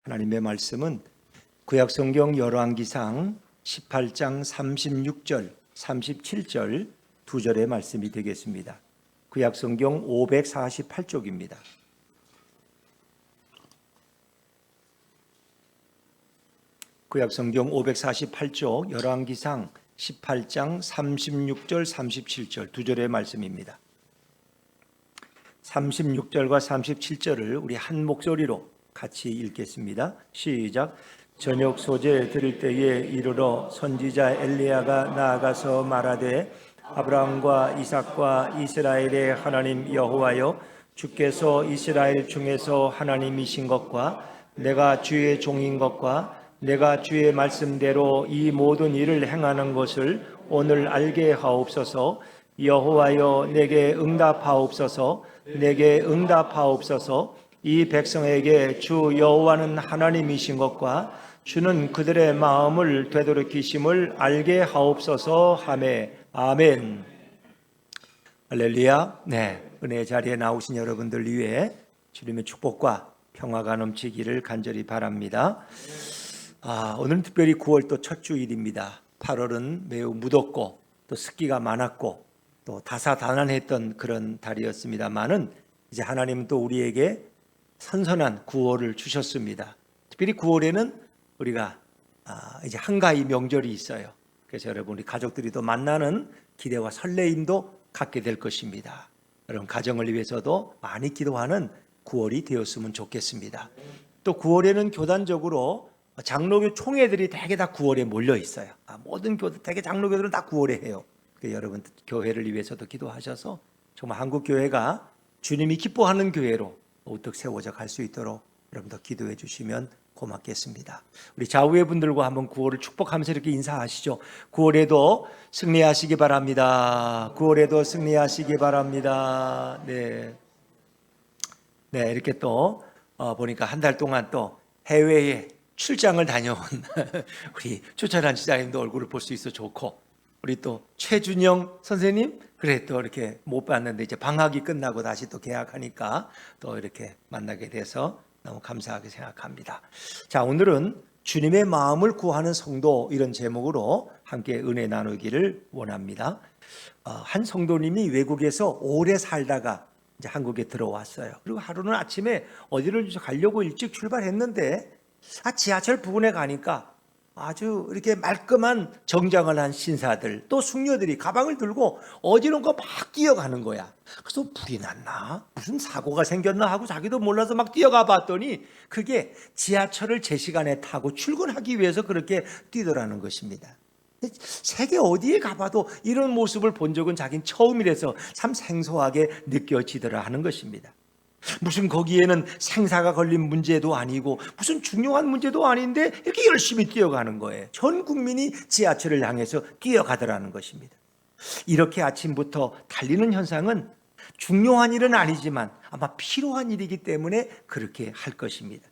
하나님의 말씀은 구약성경 열왕기상 18장 36절, 37절 두 절의 말씀이 되겠습니다. 구약성경 548쪽입니다. 구약성경 548쪽 열왕기상 18장 36절, 37절 두 절의 말씀입니다. 36절과 37절을 우리 한 목소리로 같이 읽겠습니다. 시작. 저녁 소재 들을 때에 이르러 선지자 엘리야가 나아가서 말하되 아브라함과 이삭과 이스라엘의 하나님 여호와여, 주께서 이스라엘 중에서 하나님이신 것과 내가 주의 종인 것과 내가 주의 말씀대로 이 모든 일을 행하는 것을 오늘 알게 하옵소서. 여호와여, 내게 응답하옵소서. 내게 응답하옵소서. 이 백성에게 주 여호와는 하나님이신 것과 주는 그들의 마음을 되돌이키심을 알게 하옵소서 하매. 아멘. 할렐루야. 네, 은혜의 자리에 나오신 여러분들 위해 주님의 축복과 평화가 넘치기를 간절히 바랍니다. 오늘은 특별히 9월 또 첫 주일입니다. 8월은 매우 무덥고 또 습기가 많았고 또 다사다난했던 그런 달이었습니다만은 이제 하나님은 또 우리에게 선선한 9월을 주셨습니다. 특별히 9월에는 우리가 이제 한가위 명절이 있어요. 그래서 여러분, 우리 가족들이 또 만나는 기대와 설레임도 갖게 될 것입니다. 여러분, 가정을 위해서도 많이 기도하는 9월이 되었으면 좋겠습니다. 또 9월에는 교단적으로 장로교 총회들이 대개 다 9월에 몰려 있어요. 모든 대개 장로교들은 다 9월에 해요. 여러분, 교회를 위해서도 기도하셔서 정말 한국 교회가 주님이 기뻐하는 교회로 우뚝 세워져 갈 수 있도록 여러분도 기도해 주시면 고맙겠습니다. 우리 좌우의 분들과 한번 9월을 축복하면서 이렇게 인사하시죠. 9월에도 승리하시기 바랍니다. 9월에도 승리하시기 바랍니다. 네, 이렇게 또 보니까 한 달 동안 또 해외에 출장을 다녀온 우리 조찬한 지사님도 얼굴을 볼 수 있어 좋고, 우리 또 최준영 선생님, 그래 또 이렇게 못 봤는데 이제 방학이 끝나고 다시 또 개학하니까 또 이렇게 만나게 돼서 너무 감사하게 생각합니다. 자, 오늘은 주님의 마음을 구하는 성도, 이런 제목으로 함께 은혜 나누기를 원합니다. 한 성도님이 외국에서 오래 살다가 이제 한국에 들어왔어요. 그리고 하루는 아침에 어디를 가려고 일찍 출발했는데 지하철 부근에 가니까 아주 이렇게 말끔한 정장을 한 신사들, 또 숙녀들이 가방을 들고 어디론가 막 뛰어가는 거야. 그래서 불이 났나? 무슨 사고가 생겼나 하고 자기도 몰라서 막 뛰어가 봤더니 그게 지하철을 제 시간에 타고 출근하기 위해서 그렇게 뛰더라는 것입니다. 세계 어디에 가봐도 이런 모습을 본 적은 자기는 처음이라서 참 생소하게 느껴지더라 하는 것입니다. 무슨 거기에는 생사가 걸린 문제도 아니고 무슨 중요한 문제도 아닌데 이렇게 열심히 뛰어가는 거예요. 전 국민이 지하철을 향해서 뛰어가더라는 것입니다. 이렇게 아침부터 달리는 현상은 중요한 일은 아니지만 아마 필요한 일이기 때문에 그렇게 할 것입니다.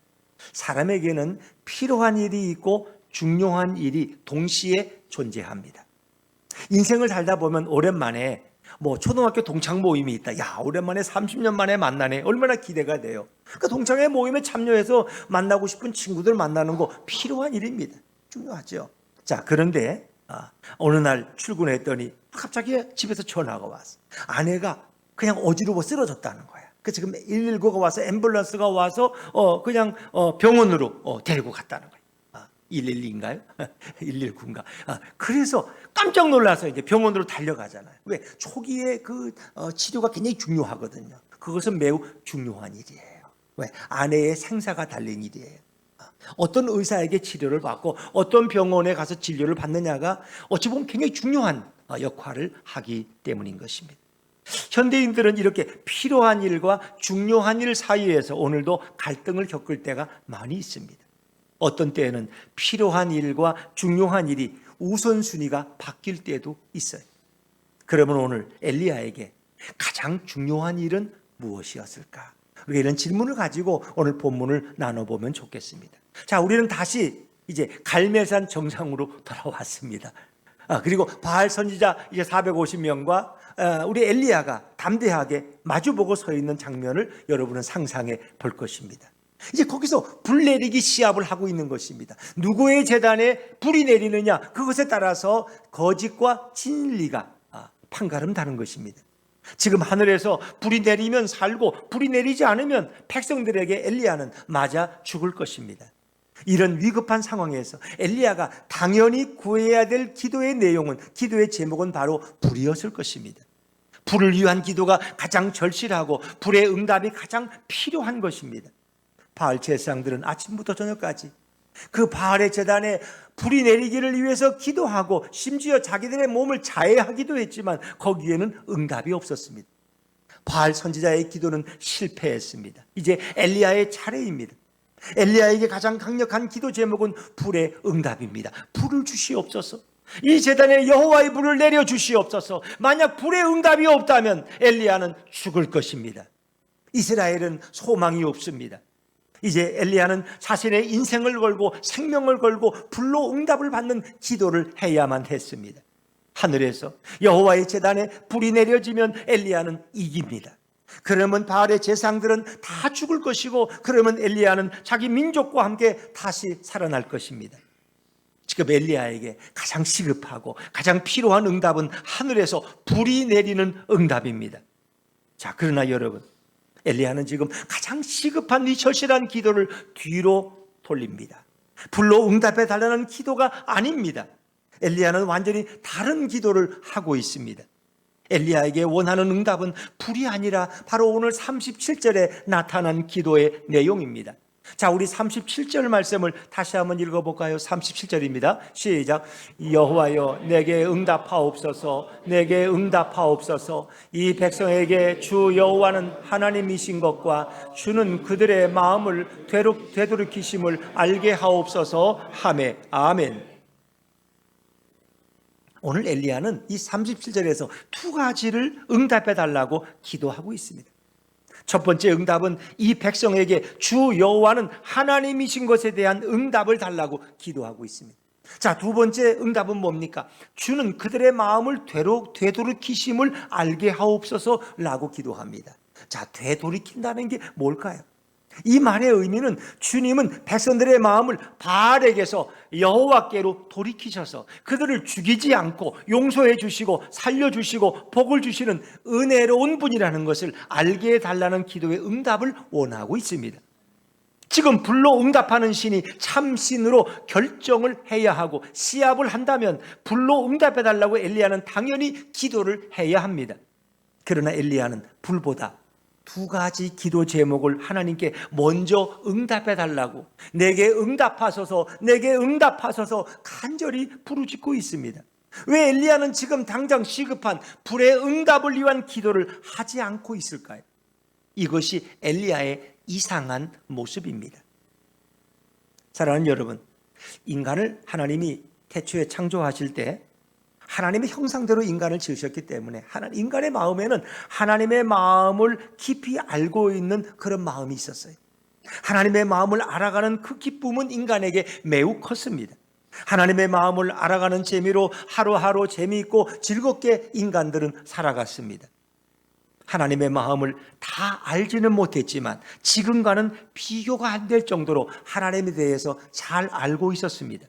사람에게는 필요한 일이 있고 중요한 일이 동시에 존재합니다. 인생을 살다 보면 오랜만에 초등학교 동창 모임이 있다. 야, 오랜만에 30년 만에 만나네. 얼마나 기대가 돼요. 그러니까 동창회 모임에 참여해서 만나고 싶은 친구들 만나는 거 필요한 일입니다. 중요하죠. 자, 그런데 어느 날 출근했더니 갑자기 집에서 전화가 왔어. 아내가 그냥 어지러워 쓰러졌다는 거야. 그 지금 119가 와서 앰뷸런스가 와서 그냥 병원으로 데리고 갔다는 거야. 112인가요? 119인가? 그래서 깜짝 놀라서 이제 병원으로 달려가잖아요. 왜? 초기에 그 치료가 굉장히 중요하거든요. 그것은 매우 중요한 일이에요. 왜? 아내의 생사가 달린 일이에요. 어떤 의사에게 치료를 받고 어떤 병원에 가서 진료를 받느냐가 어찌 보면 굉장히 중요한 역할을 하기 때문인 것입니다. 현대인들은 이렇게 필요한 일과 중요한 일 사이에서 오늘도 갈등을 겪을 때가 많이 있습니다. 어떤 때에는 필요한 일과 중요한 일이 우선순위가 바뀔 때도 있어요. 그러면 오늘 엘리야에게 가장 중요한 일은 무엇이었을까? 우리가 이런 질문을 가지고 오늘 본문을 나눠보면 좋겠습니다. 자, 우리는 다시 이제 갈멜산 정상으로 돌아왔습니다. 그리고 바알 선지자 이제 450명과 우리 엘리야가 담대하게 마주보고 서 있는 장면을 여러분은 상상해 볼 것입니다. 이제 거기서 불 내리기 시합을 하고 있는 것입니다. 누구의 제단에 불이 내리느냐, 그것에 따라서 거짓과 진리가 판가름 다른 것입니다. 지금 하늘에서 불이 내리면 살고 불이 내리지 않으면 백성들에게 엘리야는 맞아 죽을 것입니다. 이런 위급한 상황에서 엘리야가 당연히 구해야 될 기도의 내용은, 기도의 제목은 바로 불이었을 것입니다. 불을 위한 기도가 가장 절실하고 불의 응답이 가장 필요한 것입니다. 바알 제사장들은 아침부터 저녁까지 그 바알의 제단에 불이 내리기를 위해서 기도하고 심지어 자기들의 몸을 자해하기도 했지만 거기에는 응답이 없었습니다. 바알 선지자의 기도는 실패했습니다. 이제 엘리야의 차례입니다. 엘리야에게 가장 강력한 기도 제목은 불의 응답입니다. 불을 주시옵소서. 이 제단에 여호와의 불을 내려 주시옵소서. 만약 불의 응답이 없다면 엘리야는 죽을 것입니다. 이스라엘은 소망이 없습니다. 이제 엘리야는 자신의 인생을 걸고 생명을 걸고 불로 응답을 받는 기도를 해야만 했습니다. 하늘에서 여호와의 제단에 불이 내려지면 엘리야는 이깁니다. 그러면 바알의 제사장들은 다 죽을 것이고, 그러면 엘리야는 자기 민족과 함께 다시 살아날 것입니다. 지금 엘리야에게 가장 시급하고 가장 필요한 응답은 하늘에서 불이 내리는 응답입니다. 자, 그러나 여러분, 엘리야는 지금 가장 시급한 이 절실한 기도를 뒤로 돌립니다. 불로 응답해 달라는 기도가 아닙니다. 엘리야는 완전히 다른 기도를 하고 있습니다. 엘리야에게 원하는 응답은 불이 아니라 바로 오늘 37절에 나타난 기도의 내용입니다. 자, 우리 37절 말씀을 다시 한번 읽어볼까요? 37절입니다. 시작. 여호와여, 내게 응답하옵소서. 내게 응답하옵소서. 이 백성에게 주 여호와는 하나님이신 것과 주는 그들의 마음을 되돌이키심을 알게 하옵소서 하매. 아멘. 오늘 엘리야는 이 37절에서 두 가지를 응답해 달라고 기도하고 있습니다. 첫 번째 응답은 이 백성에게 주 여호와는 하나님이신 것에 대한 응답을 달라고 기도하고 있습니다. 자, 두 번째 응답은 뭡니까? 주는 그들의 마음을 되돌이키심을 알게 하옵소서라고 기도합니다. 자, 되돌이킨다는 게 뭘까요? 이 말의 의미는 주님은 백성들의 마음을 바알에게서 여호와께로 돌이키셔서 그들을 죽이지 않고 용서해 주시고 살려주시고 복을 주시는 은혜로운 분이라는 것을 알게 해달라는 기도의 응답을 원하고 있습니다. 지금 불로 응답하는 신이 참신으로 결정을 해야 하고 시합을 한다면 불로 응답해달라고 엘리야는 당연히 기도를 해야 합니다. 그러나 엘리야는 불보다 두 가지 기도 제목을 하나님께 먼저 응답해 달라고, 내게 응답하소서, 내게 응답하소서 간절히 부르짖고 있습니다. 왜 엘리야는 지금 당장 시급한 불의 응답을 위한 기도를 하지 않고 있을까요? 이것이 엘리야의 이상한 모습입니다. 사랑하는 여러분, 인간을 하나님이 태초에 창조하실 때 하나님의 형상대로 인간을 지으셨기 때문에 인간의 마음에는 하나님의 마음을 깊이 알고 있는 그런 마음이 있었어요. 하나님의 마음을 알아가는 그 기쁨은 인간에게 매우 컸습니다. 하나님의 마음을 알아가는 재미로 하루하루 재미있고 즐겁게 인간들은 살아갔습니다. 하나님의 마음을 다 알지는 못했지만 지금과는 비교가 안 될 정도로 하나님에 대해서 잘 알고 있었습니다.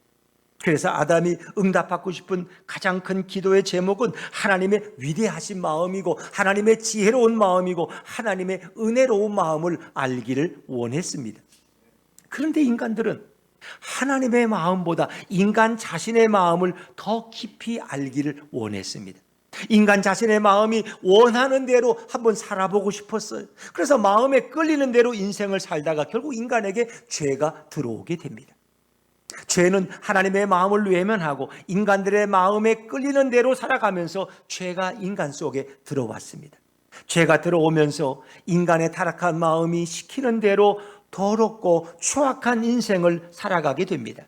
그래서 아담이 응답받고 싶은 가장 큰 기도의 제목은 하나님의 위대하신 마음이고 하나님의 지혜로운 마음이고 하나님의 은혜로운 마음을 알기를 원했습니다. 그런데 인간들은 하나님의 마음보다 인간 자신의 마음을 더 깊이 알기를 원했습니다. 인간 자신의 마음이 원하는 대로 한번 살아보고 싶었어요. 그래서 마음에 끌리는 대로 인생을 살다가 결국 인간에게 죄가 들어오게 됩니다. 죄는 하나님의 마음을 외면하고 인간들의 마음에 끌리는 대로 살아가면서 죄가 인간 속에 들어왔습니다. 죄가 들어오면서 인간의 타락한 마음이 시키는 대로 더럽고 추악한 인생을 살아가게 됩니다.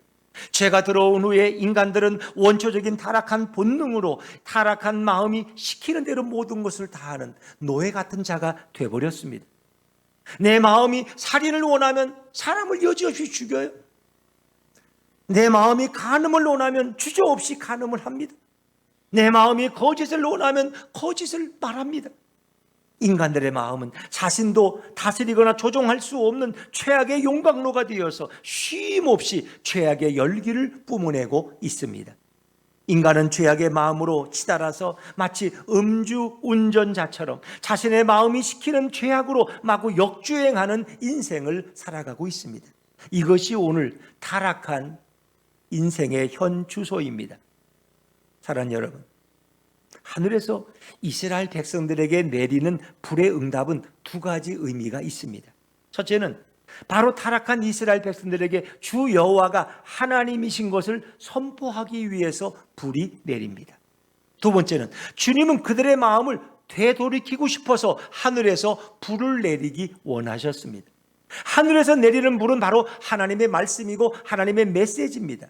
죄가 들어온 후에 인간들은 원초적인 타락한 본능으로 타락한 마음이 시키는 대로 모든 것을 다하는 노예 같은 자가 되어버렸습니다. 내 마음이 살인을 원하면 사람을 여지없이 죽여요. 내 마음이 간음을 원하면 주저없이 간음을 합니다. 내 마음이 거짓을 원하면 거짓을 말합니다. 인간들의 마음은 자신도 다스리거나 조종할 수 없는 최악의 용광로가 되어서 쉼없이 죄악의 열기를 뿜어내고 있습니다. 인간은 죄악의 마음으로 치달아서 마치 음주 운전자처럼 자신의 마음이 시키는 죄악으로 마구 역주행하는 인생을 살아가고 있습니다. 이것이 오늘 타락한 인생의 현 주소입니다. 사랑하는 여러분, 하늘에서 이스라엘 백성들에게 내리는 불의 응답은 두 가지 의미가 있습니다. 첫째는 바로 타락한 이스라엘 백성들에게 주 여호와가 하나님이신 것을 선포하기 위해서 불이 내립니다. 두 번째는 주님은 그들의 마음을 되돌이키고 싶어서 하늘에서 불을 내리기 원하셨습니다. 하늘에서 내리는 불은 바로 하나님의 말씀이고 하나님의 메시지입니다.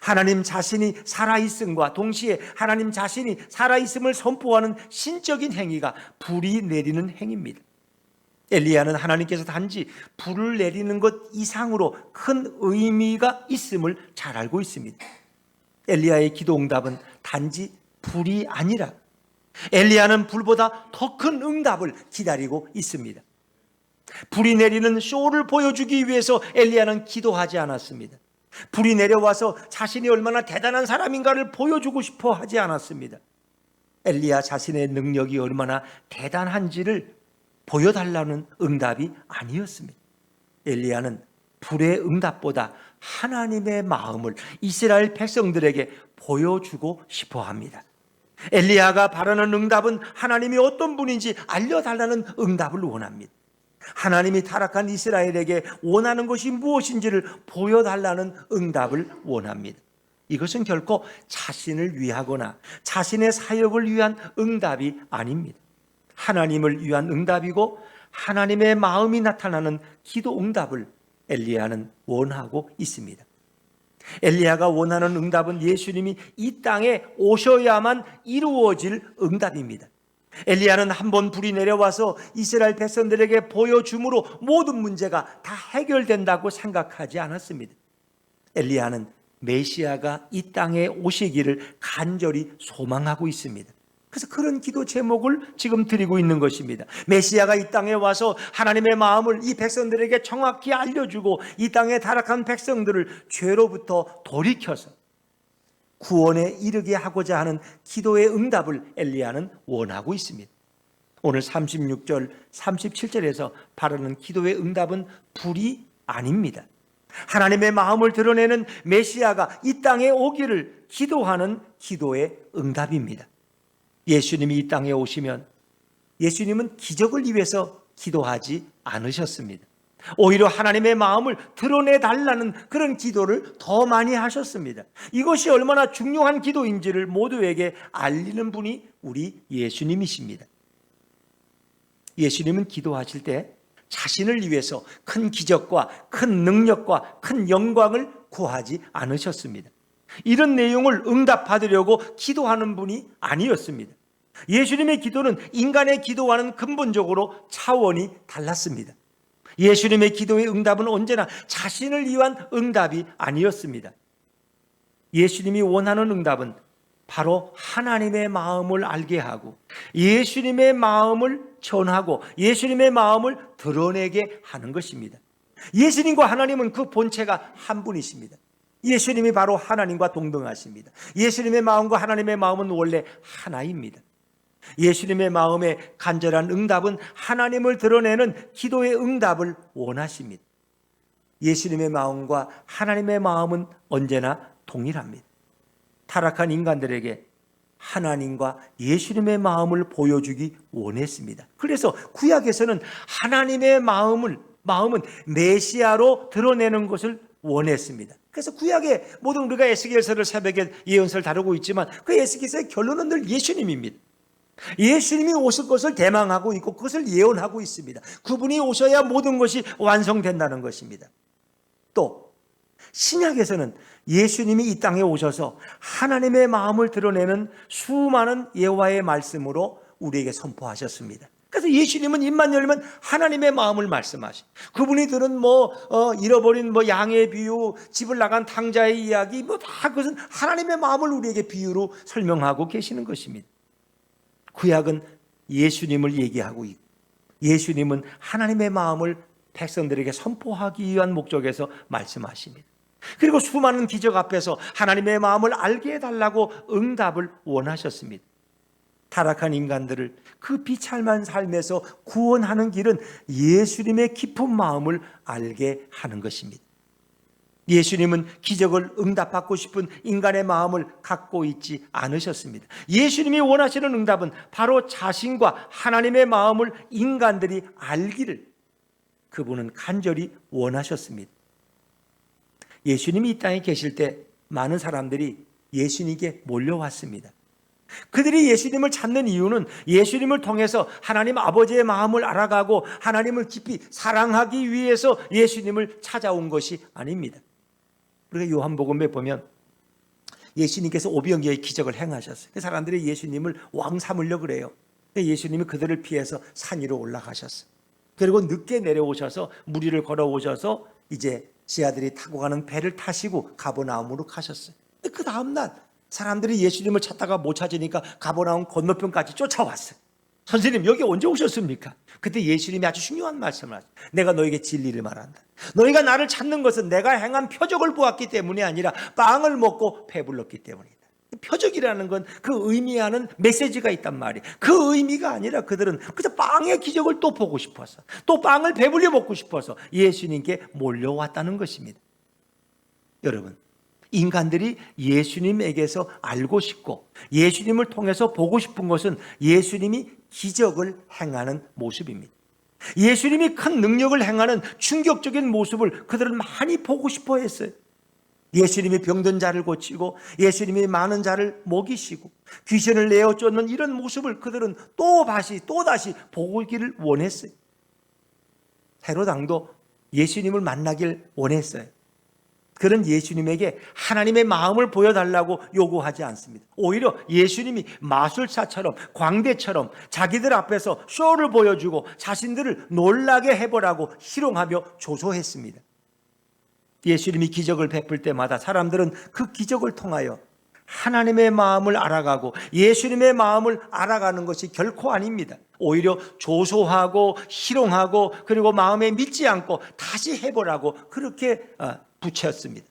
하나님 자신이 살아있음과 동시에 하나님 자신이 살아있음을 선포하는 신적인 행위가 불이 내리는 행위입니다. 엘리야는 하나님께서 단지 불을 내리는 것 이상으로 큰 의미가 있음을 잘 알고 있습니다. 엘리야의 기도 응답은 단지 불이 아니라 엘리야는 불보다 더 큰 응답을 기다리고 있습니다. 불이 내리는 쇼를 보여주기 위해서 엘리야는 기도하지 않았습니다. 불이 내려와서 자신이 얼마나 대단한 사람인가를 보여주고 싶어 하지 않았습니다. 엘리야 자신의 능력이 얼마나 대단한지를 보여달라는 응답이 아니었습니다. 엘리야는 불의 응답보다 하나님의 마음을 이스라엘 백성들에게 보여주고 싶어 합니다. 엘리야가 바라는 응답은 하나님이 어떤 분인지 알려달라는 응답을 원합니다. 하나님이 타락한 이스라엘에게 원하는 것이 무엇인지를 보여달라는 응답을 원합니다. 이것은 결코 자신을 위하거나 자신의 사역을 위한 응답이 아닙니다. 하나님을 위한 응답이고 하나님의 마음이 나타나는 기도 응답을 엘리야는 원하고 있습니다. 엘리야가 원하는 응답은 예수님이 이 땅에 오셔야만 이루어질 응답입니다. 엘리야는 한 번 불이 내려와서 이스라엘 백성들에게 보여줌으로 모든 문제가 다 해결된다고 생각하지 않았습니다. 엘리야는 메시아가 이 땅에 오시기를 간절히 소망하고 있습니다. 그래서 그런 기도 제목을 지금 드리고 있는 것입니다. 메시아가 이 땅에 와서 하나님의 마음을 이 백성들에게 정확히 알려주고 이 땅에 타락한 백성들을 죄로부터 돌이켜서 구원에 이르게 하고자 하는 기도의 응답을 엘리야는 원하고 있습니다. 오늘 36절, 37절에서 바라는 기도의 응답은 불이 아닙니다. 하나님의 마음을 드러내는 메시아가 이 땅에 오기를 기도하는 기도의 응답입니다. 예수님이 이 땅에 오시면 예수님은 기적을 위해서 기도하지 않으셨습니다. 오히려 하나님의 마음을 드러내달라는 그런 기도를 더 많이 하셨습니다. 이것이 얼마나 중요한 기도인지를 모두에게 알리는 분이 우리 예수님이십니다. 예수님은 기도하실 때 자신을 위해서 큰 기적과 큰 능력과 큰 영광을 구하지 않으셨습니다. 이런 내용을 응답받으려고 기도하는 분이 아니었습니다. 예수님의 기도는 인간의 기도와는 근본적으로 차원이 달랐습니다. 예수님의 기도의 응답은 언제나 자신을 위한 응답이 아니었습니다. 예수님이 원하는 응답은 바로 하나님의 마음을 알게 하고 예수님의 마음을 전하고 예수님의 마음을 드러내게 하는 것입니다. 예수님과 하나님은 그 본체가 한 분이십니다. 예수님이 바로 하나님과 동등하십니다. 예수님의 마음과 하나님의 마음은 원래 하나입니다. 예수님의 마음에 간절한 응답은 하나님을 드러내는 기도의 응답을 원하십니다. 예수님의 마음과 하나님의 마음은 언제나 동일합니다. 타락한 인간들에게 하나님과 예수님의 마음을 보여주기 원했습니다. 그래서 구약에서는 하나님의 마음은 메시아로 드러내는 것을 원했습니다. 그래서 구약의 모든 우리가 에스겔서를 새벽에 예언서를 다루고 있지만 그 에스겔서의 결론은 늘 예수님입니다. 예수님이 오실 것을 대망하고 있고 그것을 예언하고 있습니다. 그분이 오셔야 모든 것이 완성된다는 것입니다. 또 신약에서는 예수님이 이 땅에 오셔서 하나님의 마음을 드러내는 수많은 예화의 말씀으로 우리에게 선포하셨습니다. 그래서 예수님은 입만 열면 하나님의 마음을 말씀하시. 그분이 들은 잃어버린 양의 비유, 집을 나간 탕자의 이야기, 다 그것은 하나님의 마음을 우리에게 비유로 설명하고 계시는 것입니다. 구약은 예수님을 얘기하고 있고, 예수님은 하나님의 마음을 백성들에게 선포하기 위한 목적에서 말씀하십니다. 그리고 수많은 기적 앞에서 하나님의 마음을 알게 해달라고 응답을 원하셨습니다. 타락한 인간들을 그 비참한 삶에서 구원하는 길은 예수님의 깊은 마음을 알게 하는 것입니다. 예수님은 기적을 응답받고 싶은 인간의 마음을 갖고 있지 않으셨습니다. 예수님이 원하시는 응답은 바로 자신과 하나님의 마음을 인간들이 알기를 그분은 간절히 원하셨습니다. 예수님이 이 땅에 계실 때 많은 사람들이 예수님께 몰려왔습니다. 그들이 예수님을 찾는 이유는 예수님을 통해서 하나님 아버지의 마음을 알아가고 하나님을 깊이 사랑하기 위해서 예수님을 찾아온 것이 아닙니다. 우리가 요한복음에 보면 예수님께서 오병이어의 기적을 행하셨어요. 그 사람들이 예수님을 왕 삼으려고 그래요. 예수님이 그들을 피해서 산 위로 올라가셨어요. 그리고 늦게 내려오셔서 무리를 걸어오셔서 이제 제 아들이 타고 가는 배를 타시고 가버나움으로 가셨어요. 그 다음날 사람들이 예수님을 찾다가 못 찾으니까 가버나움 건너편까지 쫓아왔어요. 선생님, 여기 언제 오셨습니까? 그때 예수님이 아주 중요한 말씀을 하셨어요. 내가 너에게 진리를 말한다. 너희가 나를 찾는 것은 내가 행한 표적을 보았기 때문이 아니라 빵을 먹고 배불렀기 때문이다. 표적이라는 건 그 의미하는 메시지가 있단 말이에요. 그 의미가 아니라 그들은 그저 빵의 기적을 또 보고 싶어서, 또 빵을 배불려 먹고 싶어서 예수님께 몰려왔다는 것입니다. 여러분, 인간들이 예수님에게서 알고 싶고 예수님을 통해서 보고 싶은 것은 예수님이 기적을 행하는 모습입니다. 예수님이 큰 능력을 행하는 충격적인 모습을 그들은 많이 보고 싶어 했어요. 예수님이 병든 자를 고치고 예수님이 많은 자를 먹이시고 귀신을 내어 쫓는 이런 모습을 그들은 또다시 보기를 원했어요. 헤롯 왕도 예수님을 만나길 원했어요. 그런 예수님에게 하나님의 마음을 보여달라고 요구하지 않습니다. 오히려 예수님이 마술사처럼 광대처럼 자기들 앞에서 쇼를 보여주고 자신들을 놀라게 해보라고 희롱하며 조소했습니다. 예수님이 기적을 베풀 때마다 사람들은 그 기적을 통하여 하나님의 마음을 알아가고 예수님의 마음을 알아가는 것이 결코 아닙니다. 오히려 조소하고 희롱하고 그리고 마음에 믿지 않고 다시 해보라고 그렇게 붙였습니다.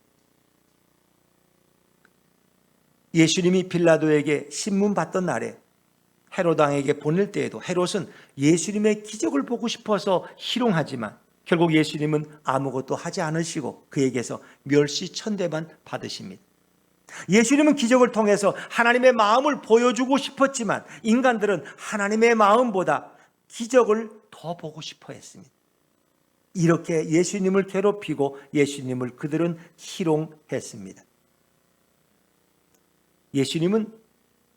예수님이 빌라도에게 신문 받던 날에 헤롯 왕에게 보낼 때에도 헤롯은 예수님의 기적을 보고 싶어서 희롱하지만 결국 예수님은 아무것도 하지 않으시고 그에게서 멸시천대만 받으십니다. 예수님은 기적을 통해서 하나님의 마음을 보여주고 싶었지만 인간들은 하나님의 마음보다 기적을 더 보고 싶어 했습니다. 이렇게 예수님을 괴롭히고 예수님을 그들은 희롱했습니다. 예수님은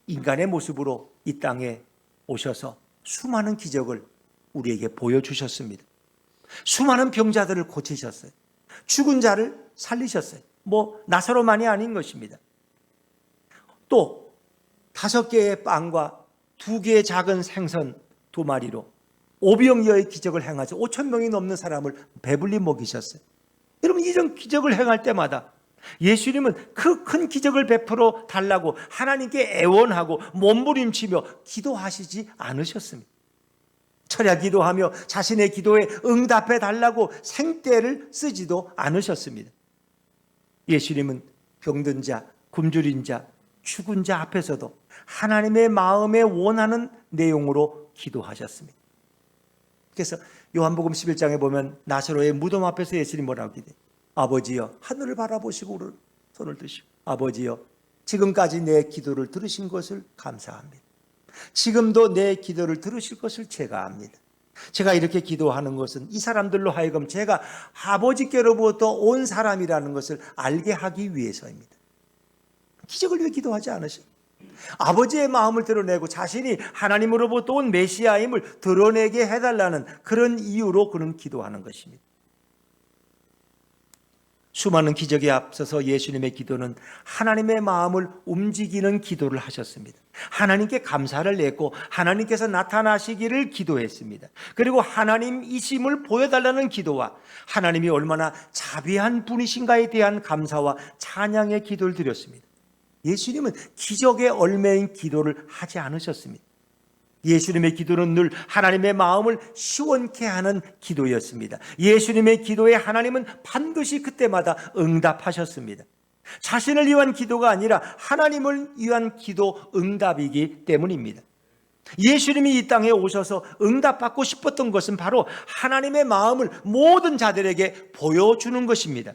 인간의 모습으로 이 땅에 오셔서 수많은 기적을 우리에게 보여주셨습니다. 수많은 병자들을 고치셨어요. 죽은 자를 살리셨어요. 나사로만이 아닌 것입니다. 또 5개의 빵과 2개의 작은 생선 2마리로 오병이어의 기적을 행하셔 5,000명이 넘는 사람을 배불리 먹이셨어요. 여러분, 이런 기적을 행할 때마다 예수님은 그 큰 기적을 베풀어 달라고 하나님께 애원하고 몸부림치며 기도하시지 않으셨습니다. 철야 기도하며 자신의 기도에 응답해 달라고 생떼를 쓰지도 않으셨습니다. 예수님은 병든 자, 굶주린 자, 죽은 자 앞에서도 하나님의 마음에 원하는 내용으로 기도하셨습니다. 그래서 요한복음 11장에 보면 나사로의 무덤 앞에서 예수님이 뭐라고 기도해요? 아버지여, 하늘을 바라보시고 손을 드시고 아버지여, 지금까지 내 기도를 들으신 것을 감사합니다. 지금도 내 기도를 들으실 것을 제가 압니다. 제가 이렇게 기도하는 것은 이 사람들로 하여금 제가 아버지께로부터 온 사람이라는 것을 알게 하기 위해서입니다. 기적을 위해 기도하지 않으셔요. 아버지의 마음을 드러내고 자신이 하나님으로부터 온 메시아임을 드러내게 해달라는 그런 이유로 그는 기도하는 것입니다. 수많은 기적에 앞서서 예수님의 기도는 하나님의 마음을 움직이는 기도를 하셨습니다. 하나님께 감사를 냈고 하나님께서 나타나시기를 기도했습니다. 그리고 하나님이심을 보여달라는 기도와 하나님이 얼마나 자비한 분이신가에 대한 감사와 찬양의 기도를 드렸습니다. 예수님은 기적의 얼매인 기도를 하지 않으셨습니다. 예수님의 기도는 늘 하나님의 마음을 시원케 하는 기도였습니다. 예수님의 기도에 하나님은 반드시 그때마다 응답하셨습니다. 자신을 위한 기도가 아니라 하나님을 위한 기도 응답이기 때문입니다. 예수님이 이 땅에 오셔서 응답받고 싶었던 것은 바로 하나님의 마음을 모든 자들에게 보여주는 것입니다.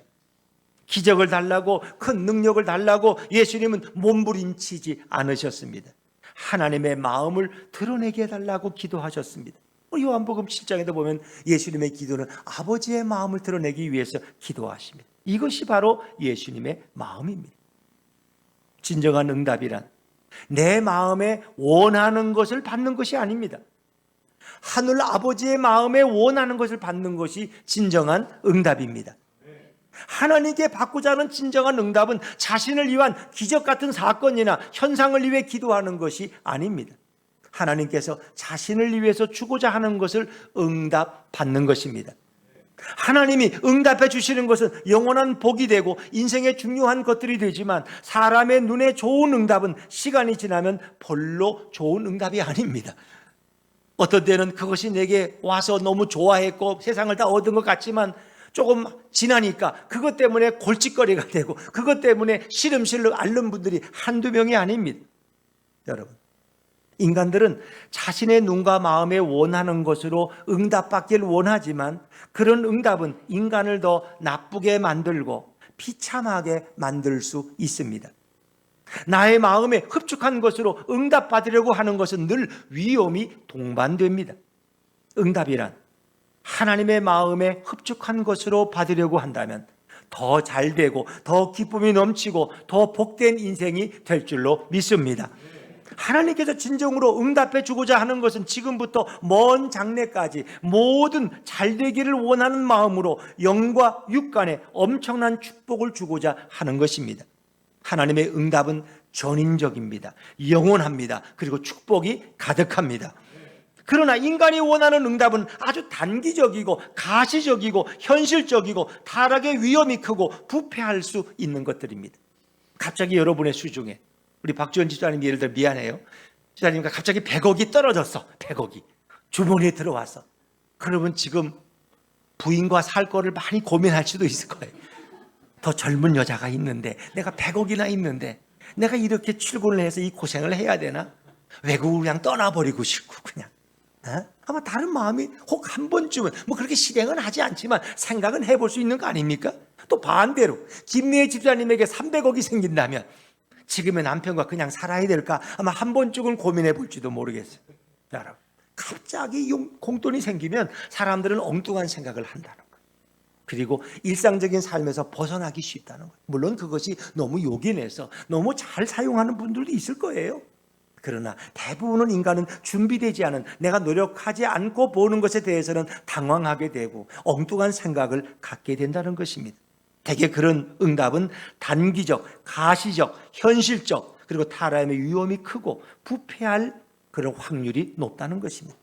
기적을 달라고, 큰 능력을 달라고 예수님은 몸부림치지 않으셨습니다. 하나님의 마음을 드러내게 해달라고 기도하셨습니다. 요한복음 7장에도 보면 예수님의 기도는 아버지의 마음을 드러내기 위해서 기도하십니다. 이것이 바로 예수님의 마음입니다. 진정한 응답이란 내 마음에 원하는 것을 받는 것이 아닙니다. 하늘 아버지의 마음에 원하는 것을 받는 것이 진정한 응답입니다. 하나님께 받고자 하는 진정한 응답은 자신을 위한 기적 같은 사건이나 현상을 위해 기도하는 것이 아닙니다. 하나님께서 자신을 위해서 주고자 하는 것을 응답받는 것입니다. 하나님이 응답해 주시는 것은 영원한 복이 되고 인생의 중요한 것들이 되지만 사람의 눈에 좋은 응답은 시간이 지나면 별로 좋은 응답이 아닙니다. 어떤 때는 그것이 내게 와서 너무 좋아했고 세상을 다 얻은 것 같지만 조금 지나니까 그것 때문에 골칫거리가 되고 그것 때문에 시름시름 앓는 분들이 한두 명이 아닙니다. 여러분, 인간들은 자신의 눈과 마음에 원하는 것으로 응답받기를 원하지만 그런 응답은 인간을 더 나쁘게 만들고 비참하게 만들 수 있습니다. 나의 마음에 흡족한 것으로 응답받으려고 하는 것은 늘 위험이 동반됩니다. 응답이란 하나님의 마음에 흡족한 것으로 받으려고 한다면 더 잘되고 더 기쁨이 넘치고 더 복된 인생이 될 줄로 믿습니다. 하나님께서 진정으로 응답해 주고자 하는 것은 지금부터 먼 장래까지 모든 잘되기를 원하는 마음으로 영과 육간에 엄청난 축복을 주고자 하는 것입니다. 하나님의 응답은 전인적입니다. 영원합니다. 그리고 축복이 가득합니다. 그러나 인간이 원하는 응답은 아주 단기적이고 가시적이고 현실적이고 타락의 위험이 크고 부패할 수 있는 것들입니다. 갑자기 여러분의 수중에 우리 박지원 집사님 예를 들어 미안해요. 집사님과 갑자기 100억이 떨어졌어. 100억이 주머니에 들어왔어. 그러면 지금 부인과 살 거를 많이 고민할 수도 있을 거예요. 더 젊은 여자가 있는데 내가 100억이나 있는데 내가 이렇게 출근을 해서 이 고생을 해야 되나? 외국을 그냥 떠나버리고 싶고 그냥 아마 다른 마음이 혹 한 번쯤은 뭐 그렇게 실행은 하지 않지만 생각은 해볼 수 있는 거 아닙니까? 또 반대로 김미애 집사님에게 300억이 생긴다면 지금의 남편과 그냥 살아야 될까? 아마 한 번쯤은 고민해 볼지도 모르겠어요. 여러분, 갑자기 공돈이 생기면 사람들은 엉뚱한 생각을 한다는 거예요. 그리고 일상적인 삶에서 벗어나기 쉽다는 거예요. 물론 그것이 너무 요긴해서 너무 잘 사용하는 분들도 있을 거예요. 그러나 대부분은 인간은 준비되지 않은 내가 노력하지 않고 보는 것에 대해서는 당황하게 되고 엉뚱한 생각을 갖게 된다는 것입니다. 대개 그런 응답은 단기적, 가시적, 현실적 그리고 타락의 위험이 크고 부패할 그런 확률이 높다는 것입니다.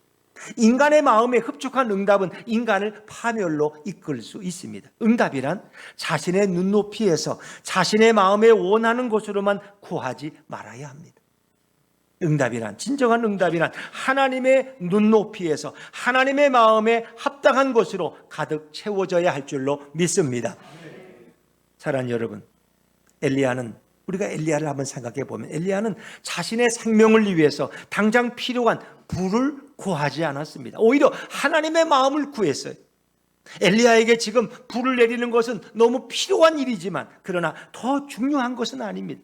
인간의 마음에 흡족한 응답은 인간을 파멸로 이끌 수 있습니다. 응답이란 자신의 눈높이에서 자신의 마음에 원하는 것으로만 구하지 말아야 합니다. 응답이란 진정한 응답이란 하나님의 눈높이에서 하나님의 마음에 합당한 것으로 가득 채워져야 할 줄로 믿습니다. 사랑하는 여러분, 우리가 엘리야를 한번 생각해 보면 엘리야는 자신의 생명을 위해서 당장 필요한 불을 구하지 않았습니다. 오히려 하나님의 마음을 구했어요. 엘리야에게 지금 불을 내리는 것은 너무 필요한 일이지만 그러나 더 중요한 것은 아닙니다.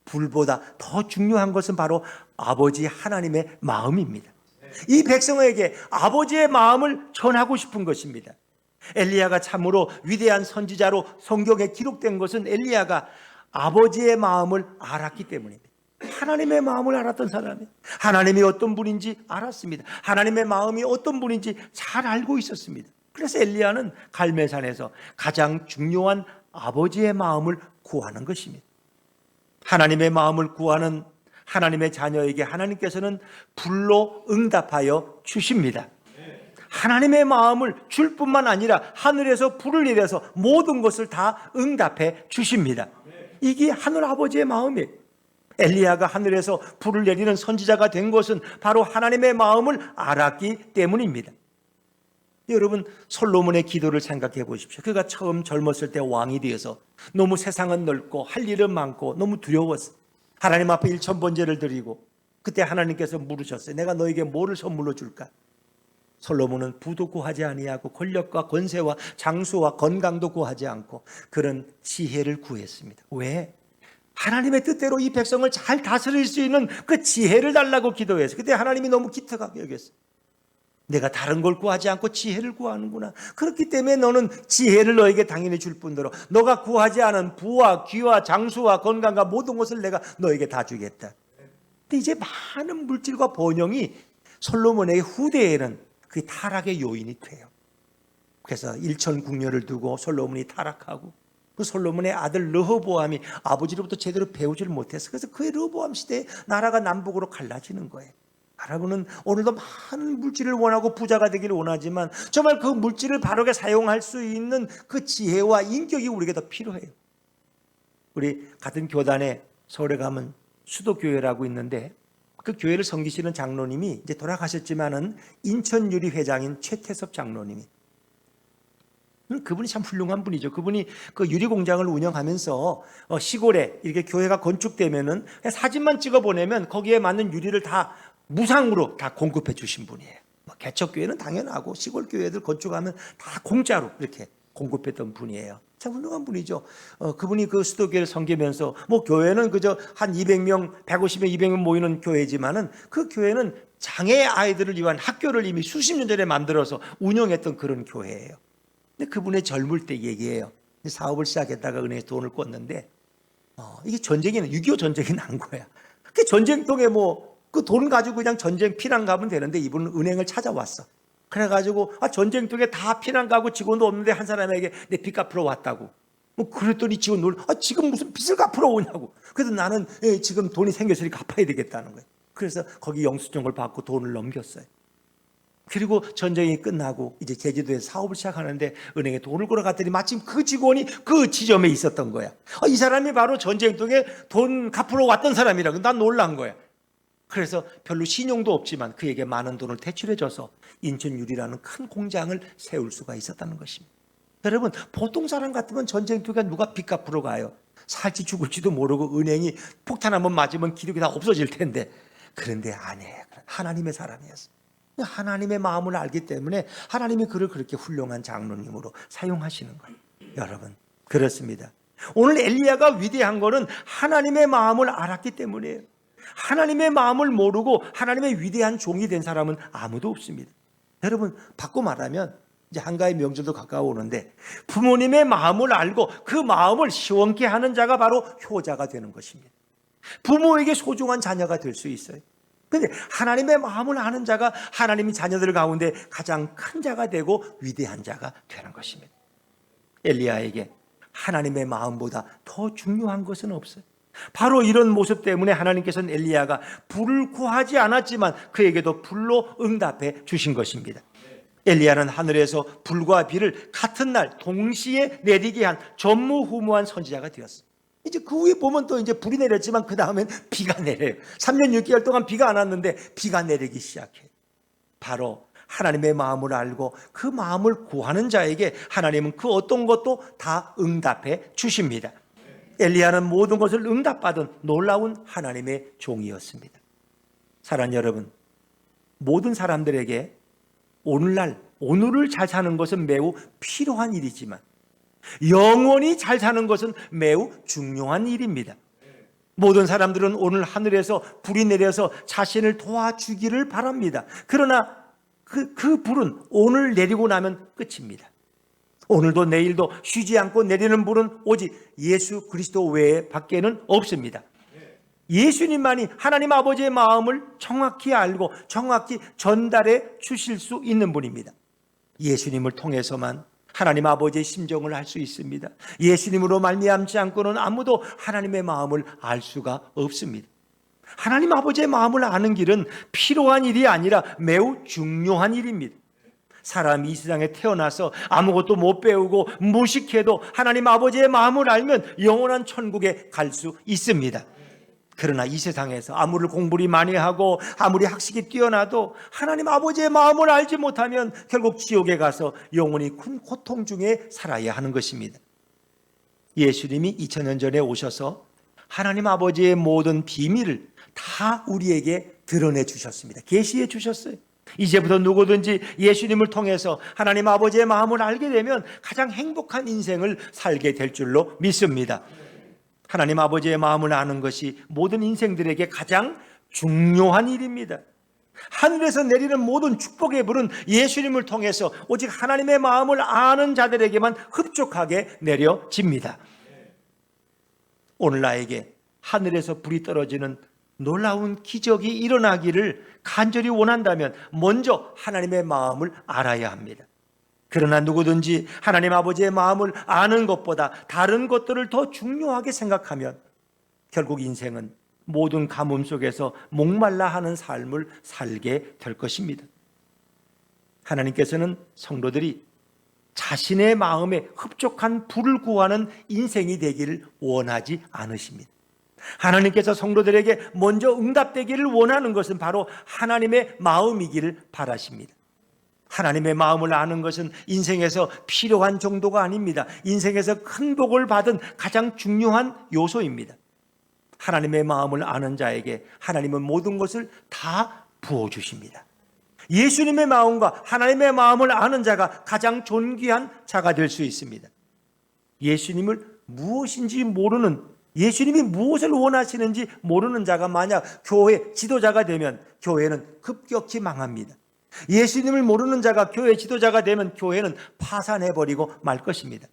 불보다 더 중요한 것은 바로 아버지 하나님의 마음입니다. 이 백성에게 아버지의 마음을 전하고 싶은 것입니다. 엘리야가 참으로 위대한 선지자로 성경에 기록된 것은 엘리야가 아버지의 마음을 알았기 때문입니다. 하나님의 마음을 알았던 사람이 하나님이 어떤 분인지 알았습니다. 하나님의 마음이 어떤 분인지 잘 알고 있었습니다. 그래서 엘리야는 갈멜산에서 가장 중요한 아버지의 마음을 구하는 것입니다. 하나님의 마음을 구하는 하나님의 자녀에게 하나님께서는 불로 응답하여 주십니다. 하나님의 마음을 줄 뿐만 아니라 하늘에서 불을 내려서 모든 것을 다 응답해 주십니다. 이게 하늘 아버지의 마음이에요. 엘리야가 하늘에서 불을 내리는 선지자가 된 것은 바로 하나님의 마음을 알았기 때문입니다. 여러분, 솔로몬의 기도를 생각해 보십시오. 그가 처음 젊었을 때 왕이 되어서 너무 세상은 넓고 할 일은 많고 너무 두려웠어. 하나님 앞에 일천번제를 드리고 그때 하나님께서 물으셨어요. 내가 너에게 뭐를 선물로 줄까? 솔로몬은 부도 구하지 아니하고 권력과 권세와 장수와 건강도 구하지 않고 그런 지혜를 구했습니다. 왜? 하나님의 뜻대로 이 백성을 잘 다스릴 수 있는 그 지혜를 달라고 기도했어요. 그때 하나님이 너무 기특하게 여겼어요. 내가 다른 걸 구하지 않고 지혜를 구하는구나. 그렇기 때문에 너는 지혜를 너에게 당연히 줄 뿐더러 너가 구하지 않은 부와 귀와 장수와 건강과 모든 것을 내가 너에게 다 주겠다. 근데 이제 많은 물질과 번영이 솔로몬의 후대에는 그게 타락의 요인이 돼요. 그래서 일천궁녀를 두고 솔로몬이 타락하고 그 솔로몬의 아들 르호보암이 아버지로부터 제대로 배우지를 못해서 그래서 그의 르호보암 시대에 나라가 남북으로 갈라지는 거예요. 여러분은 오늘도 많은 물질을 원하고 부자가 되기를 원하지만 정말 그 물질을 바르게 사용할 수 있는 그 지혜와 인격이 우리에게 더 필요해요. 우리 같은 교단에 서울에 가면 수도교회라고 있는데 그 교회를 섬기시는 장로님이 이제 돌아가셨지만은 인천유리 회장인 최태섭 장로님이 그분이 참 훌륭한 분이죠. 그분이 그 유리 공장을 운영하면서 시골에 이렇게 교회가 건축되면은 그냥 사진만 찍어 보내면 거기에 맞는 유리를 다 무상으로 다 공급해 주신 분이에요. 개척교회는 당연하고 시골 교회들 건축하면 다 공짜로 이렇게 공급했던 분이에요. 참 훌륭한 분이죠. 그분이 그 수도교회를 섬기면서 교회는 그저 한 200명, 150명, 200명 모이는 교회지만은 그 교회는 장애 아이들을 위한 학교를 이미 수십 년 전에 만들어서 운영했던 그런 교회예요. 근데 그분의 젊을 때 얘기예요. 사업을 시작했다가 은행에 돈을 꿨는데 이게 전쟁이 6.25 전쟁이 난 거야. 그 전쟁통에 그 돈 가지고 그냥 전쟁 피난 가면 되는데 이분은 은행을 찾아왔어. 그래가지고 전쟁통에 다 피난 가고 직원도 없는데 한 사람에게 내 빚 갚으러 왔다고. 그랬더니 직원 놀라. 지금 무슨 빚을 갚으러 오냐고. 그래서 나는 지금 돈이 생겼으니 갚아야 되겠다는 거예요. 그래서 거기 영수증을 받고 돈을 넘겼어요. 그리고 전쟁이 끝나고 이제 제주도에서 사업을 시작하는데 은행에 돈을 걸어갔더니 마침 그 직원이 그 지점에 있었던 거야. 이 사람이 바로 전쟁통에 돈 갚으러 왔던 사람이라고. 난 놀란 거야. 그래서 별로 신용도 없지만 그에게 많은 돈을 대출해줘서 인천유리라는 큰 공장을 세울 수가 있었다는 것입니다. 여러분, 보통 사람 같으면 전쟁통에 누가 빚 갚으러 가요? 살지 죽을지도 모르고 은행이 폭탄 한번 맞으면 기록이 다 없어질 텐데. 그런데 아니에요. 하나님의 사람이었어요. 하나님의 마음을 알기 때문에 하나님이 그를 그렇게 훌륭한 장로님으로 사용하시는 거예요. 여러분, 그렇습니다. 오늘 엘리야가 위대한 거는 하나님의 마음을 알았기 때문이에요. 하나님의 마음을 모르고 하나님의 위대한 종이 된 사람은 아무도 없습니다. 여러분, 바꿔 말하면 이제 한가위 명절도 가까워 오는데 부모님의 마음을 알고 그 마음을 시원케 하는 자가 바로 효자가 되는 것입니다. 부모에게 소중한 자녀가 될 수 있어요. 그런데 하나님의 마음을 아는 자가 하나님이 자녀들 가운데 가장 큰 자가 되고 위대한 자가 되는 것입니다. 엘리야에게 하나님의 마음보다 더 중요한 것은 없어요. 바로 이런 모습 때문에 하나님께서는 엘리야가 불을 구하지 않았지만 그에게도 불로 응답해 주신 것입니다. 엘리야는 하늘에서 불과 비를 같은 날 동시에 내리게 한 전무후무한 선지자가 되었어요. 이제 그 후에 보면 또 이제 불이 내렸지만 그 다음엔 비가 내려요. 3년 6개월 동안 비가 안 왔는데 비가 내리기 시작해요. 바로 하나님의 마음을 알고 그 마음을 구하는 자에게 하나님은 그 어떤 것도 다 응답해 주십니다. 엘리야는 모든 것을 응답받은 놀라운 하나님의 종이었습니다. 사랑하는 여러분, 모든 사람들에게 오늘을 잘 사는 것은 매우 필요한 일이지만 영원히 잘 사는 것은 매우 중요한 일입니다. 모든 사람들은 오늘 하늘에서 불이 내려서 자신을 도와주기를 바랍니다. 그러나 그 불은 오늘 내리고 나면 끝입니다. 오늘도 내일도 쉬지 않고 내리는 불은 오직 예수 그리스도 외에 밖에는 없습니다. 예수님만이 하나님 아버지의 마음을 정확히 알고 정확히 전달해 주실 수 있는 분입니다. 예수님을 통해서만 하나님 아버지의 심정을 알 수 있습니다. 예수님으로 말미암지 않고는 아무도 하나님의 마음을 알 수가 없습니다. 하나님 아버지의 마음을 아는 길은 필요한 일이 아니라 매우 중요한 일입니다. 사람이 이 세상에 태어나서 아무것도 못 배우고 무식해도 하나님 아버지의 마음을 알면 영원한 천국에 갈 수 있습니다. 그러나 이 세상에서 아무리 공부를 많이 하고 아무리 학식이 뛰어나도 하나님 아버지의 마음을 알지 못하면 결국 지옥에 가서 영원히 큰 고통 중에 살아야 하는 것입니다. 예수님이 2000년 전에 오셔서 하나님 아버지의 모든 비밀을 다 우리에게 드러내 주셨습니다. 계시해 주셨어요. 이제부터 누구든지 예수님을 통해서 하나님 아버지의 마음을 알게 되면 가장 행복한 인생을 살게 될 줄로 믿습니다. 하나님 아버지의 마음을 아는 것이 모든 인생들에게 가장 중요한 일입니다. 하늘에서 내리는 모든 축복의 불은 예수님을 통해서 오직 하나님의 마음을 아는 자들에게만 흡족하게 내려집니다. 오늘 나에게 하늘에서 불이 떨어지는 놀라운 기적이 일어나기를 간절히 원한다면 먼저 하나님의 마음을 알아야 합니다. 그러나 누구든지 하나님 아버지의 마음을 아는 것보다 다른 것들을 더 중요하게 생각하면 결국 인생은 모든 가뭄 속에서 목말라 하는 삶을 살게 될 것입니다. 하나님께서는 성도들이 자신의 마음에 흡족한 불을 구하는 인생이 되기를 원하지 않으십니다. 하나님께서 성도들에게 먼저 응답되기를 원하는 것은 바로 하나님의 마음이기를 바라십니다. 하나님의 마음을 아는 것은 인생에서 필요한 정도가 아닙니다. 인생에서 큰 복을 받은 가장 중요한 요소입니다. 하나님의 마음을 아는 자에게 하나님은 모든 것을 다 부어주십니다. 예수님의 마음과 하나님의 마음을 아는 자가 가장 존귀한 자가 될 수 있습니다. 예수님을 무엇인지 모르는, 예수님이 무엇을 원하시는지 모르는 자가 만약 교회 지도자가 되면 교회는 급격히 망합니다. 예수님을 모르는 자가 교회 지도자가 되면 교회는 파산해버리고 말 것입니다.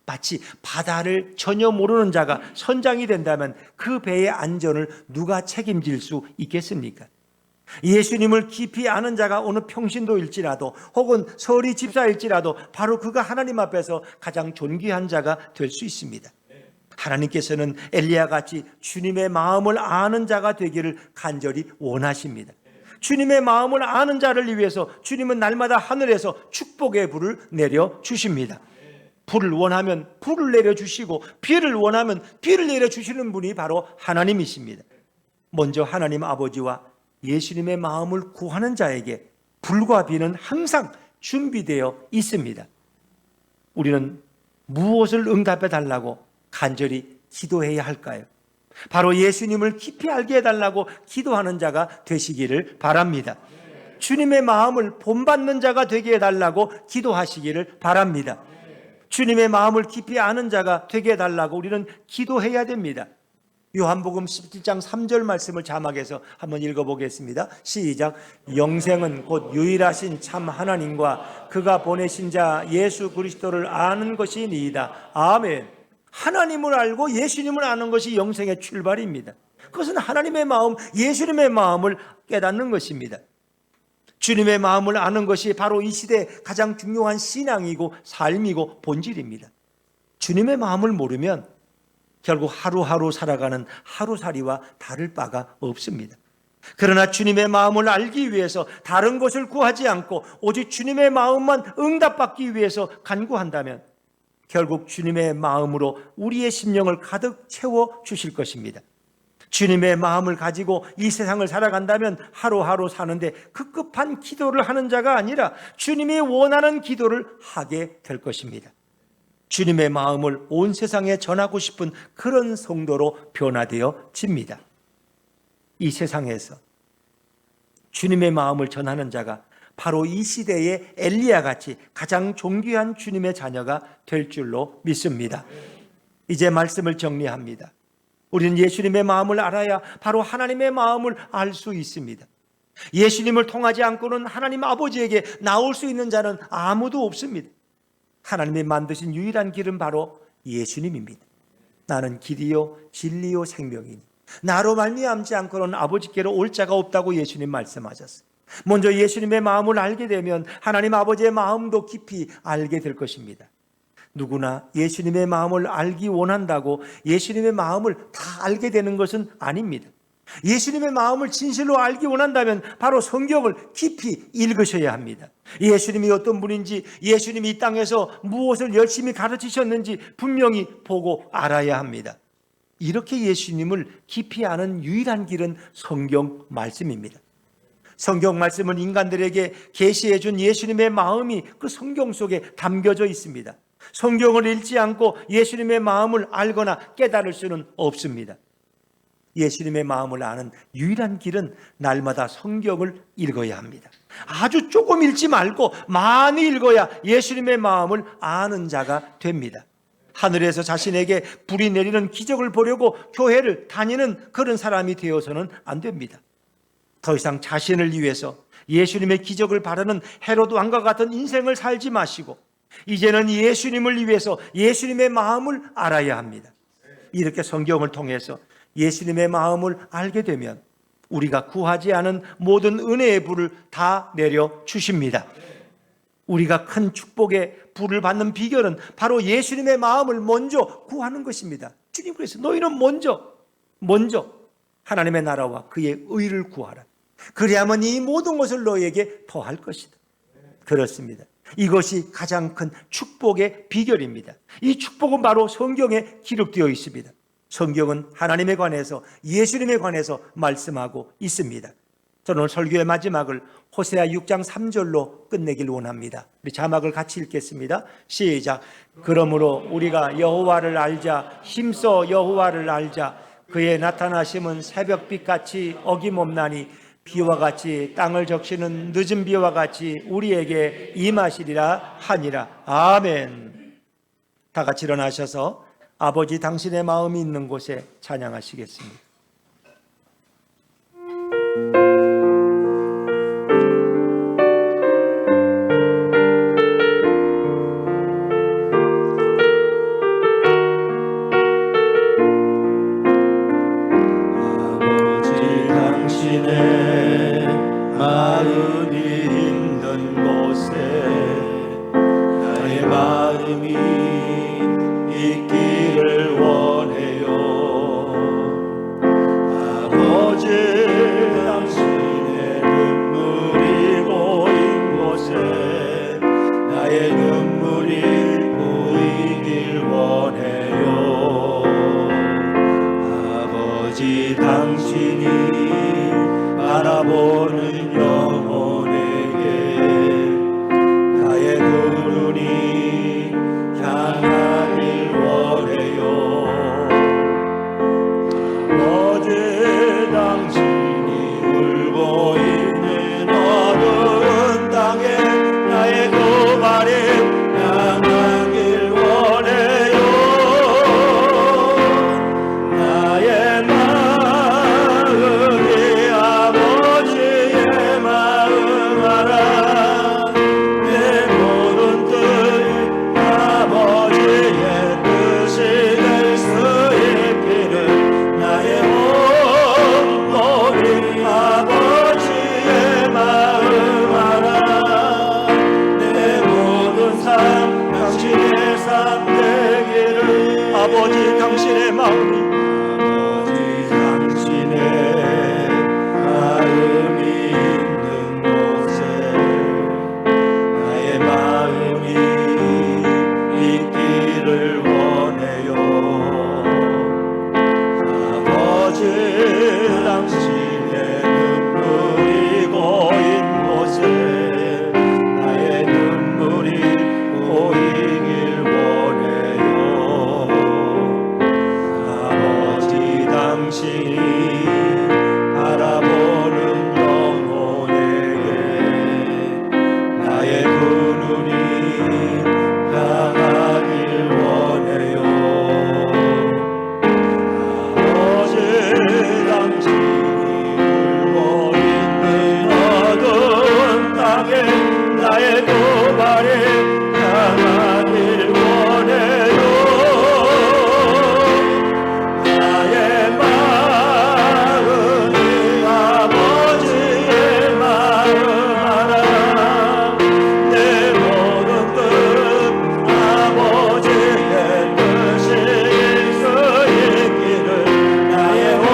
마치 바다를 전혀 모르는 자가 선장이 된다면 그 배의 안전을 누가 책임질 수 있겠습니까? 예수님을 깊이 아는 자가 어느 평신도일지라도 혹은 서리 집사일지라도 바로 그가 하나님 앞에서 가장 존귀한 자가 될 수 있습니다. 하나님께서는 엘리야같이 주님의 마음을 아는 자가 되기를 간절히 원하십니다. 주님의 마음을 아는 자를 위해서 주님은 날마다 하늘에서 축복의 불을 내려주십니다. 불을 원하면 불을 내려주시고 비를 원하면 비를 내려주시는 분이 바로 하나님이십니다. 먼저 하나님 아버지와 예수님의 마음을 구하는 자에게 불과 비는 항상 준비되어 있습니다. 우리는 무엇을 응답해 달라고 간절히 기도해야 할까요? 바로 예수님을 깊이 알게 해달라고 기도하는 자가 되시기를 바랍니다. 주님의 마음을 본받는 자가 되게 해달라고 기도하시기를 바랍니다. 주님의 마음을 깊이 아는 자가 되게 해달라고 우리는 기도해야 됩니다. 요한복음 17장 3절 말씀을 자막해서 한번 읽어보겠습니다. 시작. 영생은 곧 유일하신 참 하나님과 그가 보내신 자 예수 그리스도를 아는 것이니이다. 아멘. 하나님을 알고 예수님을 아는 것이 영생의 출발입니다. 그것은 하나님의 마음, 예수님의 마음을 깨닫는 것입니다. 주님의 마음을 아는 것이 바로 이 시대의 가장 중요한 신앙이고 삶이고 본질입니다. 주님의 마음을 모르면 결국 하루하루 살아가는 하루살이와 다를 바가 없습니다. 그러나 주님의 마음을 알기 위해서 다른 것을 구하지 않고 오직 주님의 마음만 응답받기 위해서 간구한다면 결국 주님의 마음으로 우리의 심령을 가득 채워 주실 것입니다. 주님의 마음을 가지고 이 세상을 살아간다면 하루하루 사는데 급급한 기도를 하는 자가 아니라 주님이 원하는 기도를 하게 될 것입니다. 주님의 마음을 온 세상에 전하고 싶은 그런 성도로 변화되어집니다. 이 세상에서 주님의 마음을 전하는 자가 바로 이 시대의 엘리야같이 가장 존귀한 주님의 자녀가 될 줄로 믿습니다. 이제 말씀을 정리합니다. 우리는 예수님의 마음을 알아야 바로 하나님의 마음을 알 수 있습니다. 예수님을 통하지 않고는 하나님 아버지에게 나올 수 있는 자는 아무도 없습니다. 하나님이 만드신 유일한 길은 바로 예수님입니다. 나는 길이요 진리요 생명이니 나로 말미암지 않고는 아버지께로 올 자가 없다고 예수님 말씀하셨어요. 먼저 예수님의 마음을 알게 되면 하나님 아버지의 마음도 깊이 알게 될 것입니다. 누구나 예수님의 마음을 알기 원한다고 예수님의 마음을 다 알게 되는 것은 아닙니다. 예수님의 마음을 진실로 알기 원한다면 바로 성경을 깊이 읽으셔야 합니다. 예수님이 어떤 분인지, 예수님이 이 땅에서 무엇을 열심히 가르치셨는지 분명히 보고 알아야 합니다. 이렇게 예수님을 깊이 아는 유일한 길은 성경 말씀입니다. 성경 말씀은 인간들에게 계시해 준 예수님의 마음이 그 성경 속에 담겨져 있습니다. 성경을 읽지 않고 예수님의 마음을 알거나 깨달을 수는 없습니다. 예수님의 마음을 아는 유일한 길은 날마다 성경을 읽어야 합니다. 아주 조금 읽지 말고 많이 읽어야 예수님의 마음을 아는 자가 됩니다. 하늘에서 자신에게 불이 내리는 기적을 보려고 교회를 다니는 그런 사람이 되어서는 안 됩니다. 더 이상 자신을 위해서 예수님의 기적을 바라는 헤로드 왕과 같은 인생을 살지 마시고 이제는 예수님을 위해서 예수님의 마음을 알아야 합니다. 이렇게 성경을 통해서 예수님의 마음을 알게 되면 우리가 구하지 않은 모든 은혜의 불을 다 내려 주십니다. 우리가 큰 축복의 불을 받는 비결은 바로 예수님의 마음을 먼저 구하는 것입니다. 주님 그래서 너희는 먼저 하나님의 나라와 그의 의를 구하라. 그래야만 이 모든 것을 너희에게 더할 것이다. 그렇습니다. 이것이 가장 큰 축복의 비결입니다. 이 축복은 바로 성경에 기록되어 있습니다. 성경은 하나님에 관해서 예수님에 관해서 말씀하고 있습니다. 저는 오늘 설교의 마지막을 호세아 6장 3절로 끝내길 원합니다. 우리 자막을 같이 읽겠습니다. 시작. 그러므로 우리가 여호와를 알자. 힘써 여호와를 알자. 그의 나타나심은 새벽빛같이 어김없나니 비와 같이 땅을 적시는 늦은 비와 같이 우리에게 임하시리라 하니라. 아멘. 다 같이 일어나셔서 아버지 당신의 마음이 있는 곳에 찬양하시겠습니다. 아버지 당신의 마음이 있는 곳에 나의 마음이 있기를 원해요. 아버지 당신의 눈물이 고인 곳에 나의 눈물이 고이길 원해요. 아버지 당신이 바라보는 영혼에게 나의 두 눈이 향하길 원해요. 아버지 당신이 울고 있는 어두운 땅에 나의 두 발이 향하길 원해요. 나의 마음이 아버지의 마음 알아. 내 모든 뜻 아버지의 뜻이 될 수 있기를 나의 온 몸이 아버지의 마음 알아. 내 모든 삶 당신의 삶 되기를. 아버지 당신의 마음이 아버지 당신의 마음이 있는 곳에 나의 마음이 있기를 원해요. 아버지 당신의 눈물이 고인 곳에 나의 눈물이 고이길 원해요. 아버지 당신이 바라보는 영혼에게 나의 두 눈이 향하길 원해요. 아버지 당신이 울고 있는 어두운 땅에 나의 두 발이 향하길 원해요. 나의 마음이 아버지의 마음 알아. 내 모든 뜻 아버지의 뜻이 수 있기를 나의 온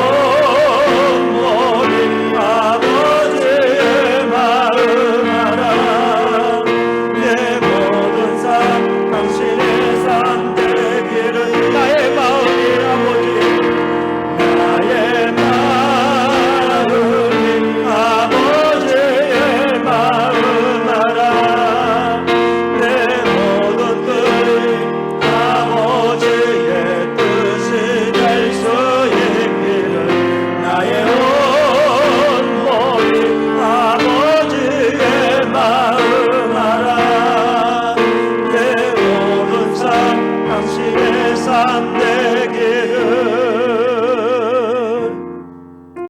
내